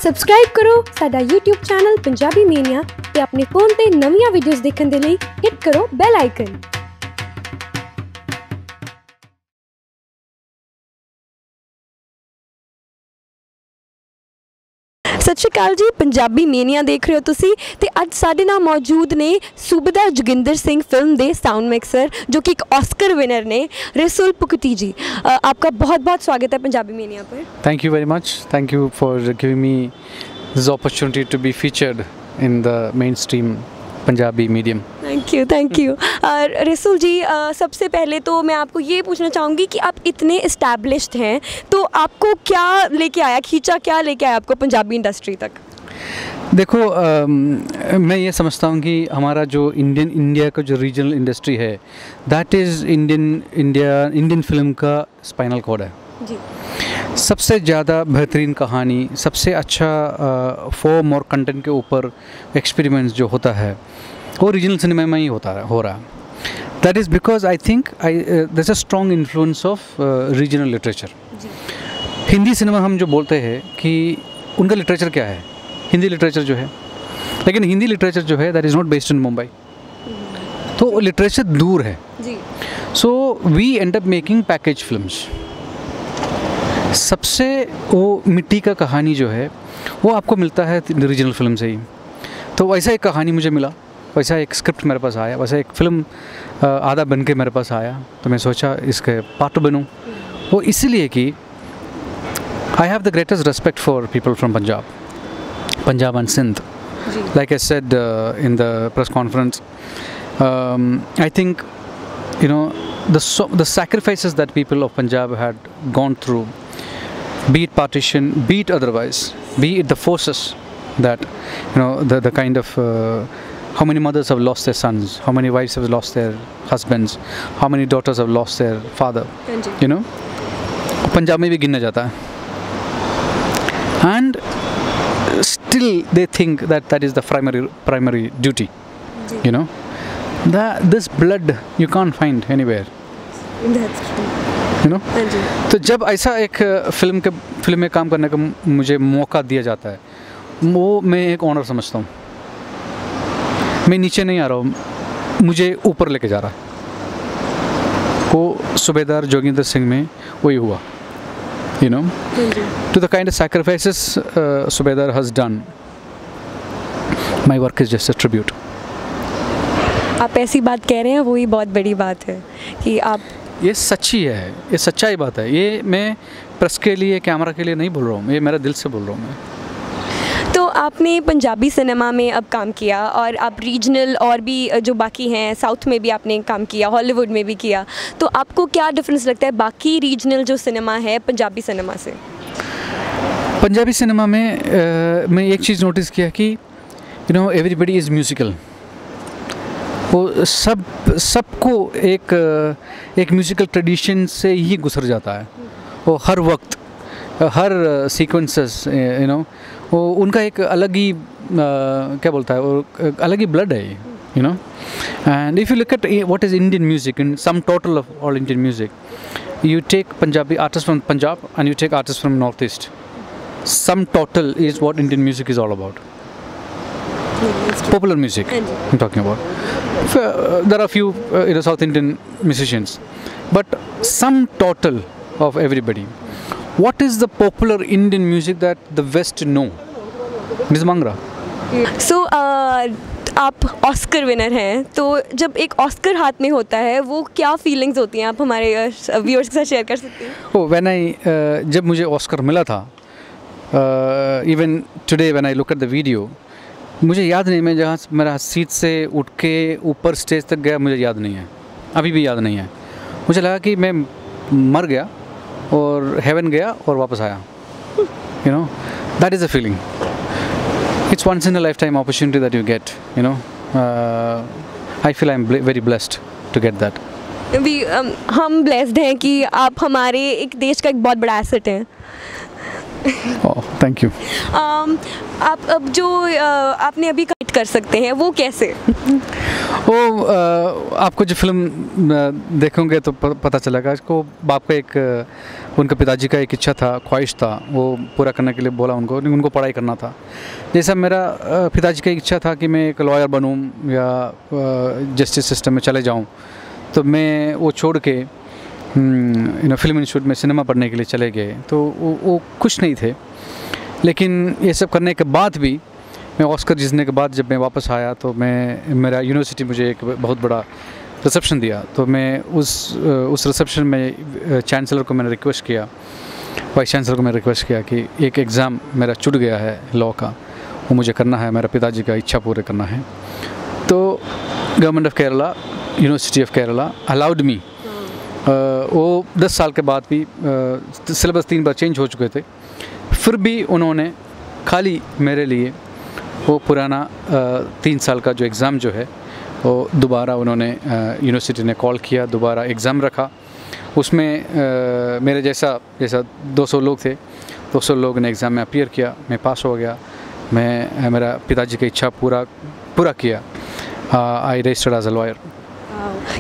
Subscribe ਕਰੋ ਸਾਡਾ YouTube channel Punjabi ਮੀਨੀਆ ਤੇ ਆਪਣੇ ਫੋਨ ਤੇ ਨਵੀਆਂ ਵੀਡੀਓਜ਼ ਦੇਖਣ ਦੇ ਲਈ ਹਿੱਟ ਕਰੋ ਬੈਲ ਆਈਕਨ। सत श्री अकाल जी, पंजाबी मेनिया देख रहे हो तुसी ते अज साडे नाल मौजूद ने सूबेदार जोगिंदर सिंह फिल्म दे साउंड मिक्सर जो कि एक ऑस्कर विनर ने रसूल पुकटी जी। आपका बहुत बहुत स्वागत है पंजाबी मेनिया पर। Thank you very much, thank you for giving me this opportunity to be featured in the mainstream Punjabi medium. Thank you. Rasool ji, सबसे पहले तो मैं आपको ये पूछना चाहूँगी कि आप इतने इस्टेब्लिश्ड हैं तो आपको क्या लेके आया, खींचा क्या लेके आया आपको पंजाबी इंडस्ट्री तक? देखो, मैं ये समझता हूँ कि हमारा जो इंडिया का जो रीजनल इंडस्ट्री है दैट इज़ इंडियन फिल्म का स्पाइनल कॉर्ड है जी। सबसे ज़्यादा बेहतरीन कहानी, सबसे अच्छा फॉर्म और कंटेंट के ऊपर एक्सपेरिमेंट्स जो होता है वो रीजनल सिनेमा में ही हो रहा है। That is because I think there is a strong influence of regional literature. Hindi cinema हम जो बोलते हैं कि उनका लिटरेचर क्या है, हिंदी लिटरेचर जो है, लेकिन हिंदी लिटरेचर जो है that is not based in Mumbai, तो लिटरेचर दूर है। So we end up making package films. सबसे वो मिट्टी का कहानी जो है वो आपको मिलता है रीजनल फिल्म से ही। तो वैसा एक कहानी मुझे मिला, वैसा एक स्क्रिप्ट मेरे पास आया, वैसा एक फ़िल्म आधा बन के मेरे पास आया, तो मैं सोचा इसके पार्ट बनूँ। वो इसलिए कि I have the greatest respect for people from Punjab and Sindh. Like I said in the press conference, I think the sacrifices that people of Punjab had gone through, be it partition, be it otherwise, be it the forces that the kind of how many mothers have lost their sons, how many wives have lost their husbands, how many daughters have lost their father, Punjab में भी गिना जाता है, and still they think that is the primary duty, that this blood you can't find anywhere. That's true. तो जब ऐसा एक film में काम करने का मुझे मौका दिया जाता है, वो मैं एक ऑनर समझता हूँ। मैं नीचे नहीं आ रहा हूँ, मुझे ऊपर लेके जा रहा है। वो सूबेदार जोगिंदर सिंह में वही हुआ, to the kind of sacrifices सूबेदार has done, my work is just a tribute. आप ऐसी बात कह रहे हैं, वही बहुत बड़ी बात है कि आप, ये सच्ची है, ये सच्चाई बात है। ये मैं प्रेस के लिए, कैमरा के लिए नहीं बोल रहा हूँ, ये मेरे दिल से बोल रहा हूँ मैं। तो आपने पंजाबी सिनेमा में अब काम किया और आप रीजनल और भी जो बाकी हैं, साउथ में भी आपने काम किया, हॉलीवुड में भी किया, तो आपको क्या डिफरेंस लगता है बाकी रीजनल जो सिनेमा है पंजाबी सिनेमा से? पंजाबी सिनेमा में मैं एक चीज़ नोटिस किया कि एवरीबडी इज़ म्यूज़िकल। वो सबको एक म्यूज़िकल ट्रेडिशन से ही गुजर जाता है। वो हर वक्त, हर सीक्वेंसेस, वो उनका एक अलग ही क्या बोलता है, वो अलग ही ब्लड है, and if you look at what is Indian music in sum total of all Indian music, you take Punjabi artists from Punjab and you take artists from Northeast, sum total is what Indian music is all about. Popular music I'm talking about. There are few South Indian musicians, but sum total of everybody. What is the popular Indian music that the West know? Ms. Mangra. So आप Oscar winner हैं, तो जब एक Oscar हाथ में होता है वो क्या फीलिंग्स होती हैं, आप हमारे व्यूअर्स के साथ शेयर कर सकते हैं? जब मुझे ऑस्कर मिला था, even today when I look at the video, मुझे याद नहीं, मैं जहाँ मेरा सीट से उठ के ऊपर स्टेज तक गया, मुझे याद नहीं है, अभी भी याद नहीं है। मुझे लगा कि मैं मर गया और हेवन गया और वापस आया। That is a feeling. It's once in a lifetime opportunity that you get, I feel I'm very blessed to get that. हम blessed हैं कि आप हमारे एक देश का एक बहुत बड़ा asset हैं। Oh, thank you. आप अब जो आपने अभी कनेक्ट कर सकते हैं, वो कैसे? वो आपको जो फिल्म देखोगे तो पता चलेगा। इसको बाप का एक उनके पिताजी का एक इच्छा था, ख्वाहिश था, वो पूरा करने के लिए बोला उनको पढ़ाई करना था। जैसा मेरा पिताजी का इच्छा था कि मैं एक लॉयर बनूं या जस्टिस सिस्टम में चले जाऊं, तो मैं वो छोड़ के फिल्म इंस्टीट्यूट में सिनेमा पढ़ने के लिए चले गए। तो वो खुश नहीं थे। लेकिन ये सब करने के बाद भी, मैं ऑस्कर जीतने के बाद जब मैं वापस आया तो मेरा यूनिवर्सिटी मुझे एक बहुत बड़ा रिसेप्शन दिया। तो मैं उस रिसेप्शन में चांसलर को मैंने रिक्वेस्ट किया, वाइस चांसलर को मैंने रिक्वेस्ट किया कि एक एग्ज़ाम मेरा छूट गया है लॉ का, वो मुझे करना है, मेरा पिताजी का इच्छा पूरे करना है। तो government of Kerala, university of Kerala allowed me. वो 10 साल के बाद भी सिलेबस 3 बार चेंज हो चुके थे, फिर भी उन्होंने खाली मेरे लिए वो पुराना 3 साल का जो एग्ज़ाम जो है वो दोबारा उन्होंने यूनिवर्सिटी ने कॉल किया, दोबारा एग्ज़ाम रखा। उसमें मेरे जैसा 200 लोग थे, 200 लोगों ने एग्ज़ाम में अपीयर किया, मैं पास हो गया। मेरा पिताजी की इच्छा पूरा किया। I registered as a lawyer.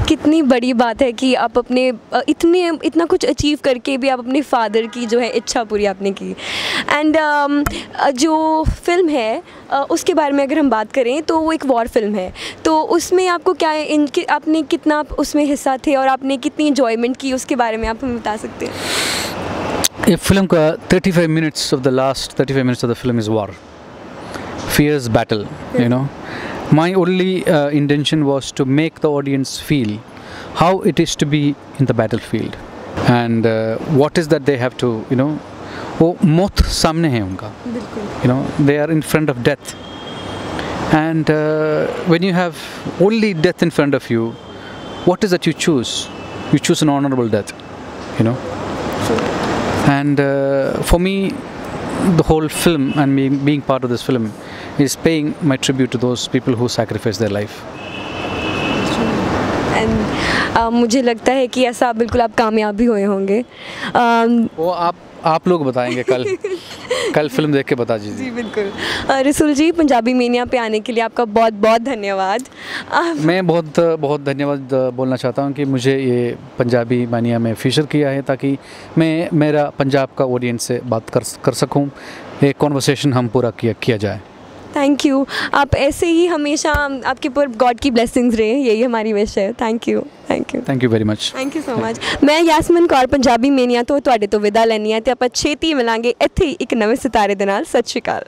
कितनी बड़ी बात है कि आप अपने इतना कुछ अचीव करके भी आप अपने फादर की जो है इच्छा पूरी आपने की। एंड जो फिल्म है उसके बारे में अगर हम बात करें तो वो एक वॉर फिल्म है, तो उसमें आपको क्या आपने कितना उसमें हिस्सा थे और आपने कितनी इंजॉयमेंट की, उसके बारे में आप हमें बता सकते हैं? ये फिल्म का 35 minutes of the last 35 minutes of the film is war, fierce battle, you know. My only intention was to make the audience feel how it is to be in the battlefield and what is that they have to, you know, वो मौत सामने है उनका, you know, they are in front of death and when you have only death in front of you, what is that you choose? You choose an honorable death, you know. And for me, the whole film and me being part of this film is paying my tribute to those people who sacrificed their life. And मुझे लगता है कि ऐसा बिल्कुल आप कामयाब भी हुए होंगे। वो आप लोग बताएंगे कल फिल्म देख के बता दीजिए। जी बिल्कुल। रसूल जी, पंजाबी मेनिया पे आने के लिए आपका बहुत बहुत धन्यवाद। मैं बहुत धन्यवाद बोलना चाहता हूँ कि मुझे ये पंजाबी मेनिया में फीचर किया है, ताकि मैं मेरा पंजाब का ऑडियंस से बात कर सकूँ, एक कॉन्वर्सेशन हम पूरा किया जाए। Thank you. आप ऐसे ही हमेशा, आपके ऊपर गॉड की ब्लेसिंग्स रहे, यही हमारी विश है। Thank you very much. Thank you so much. मैं यास्मिन कौर पंजाबी मेनिया तो ਤੁਹਾਡੇ ਤੋਂ ਵਿਦਾ ਲੈਣੀ ਹੈ ਤੇ ਆਪਾਂ ਛੇਤੀ ਮਿਲਾਂਗੇ ਇੱਥੇ ਹੀ ਇੱਕ ਨਵੇਂ ਸਿਤਾਰੇ ਦੇ ਨਾਲ। ਸਤਿ ਸ਼੍ਰੀ ਅਕਾਲ।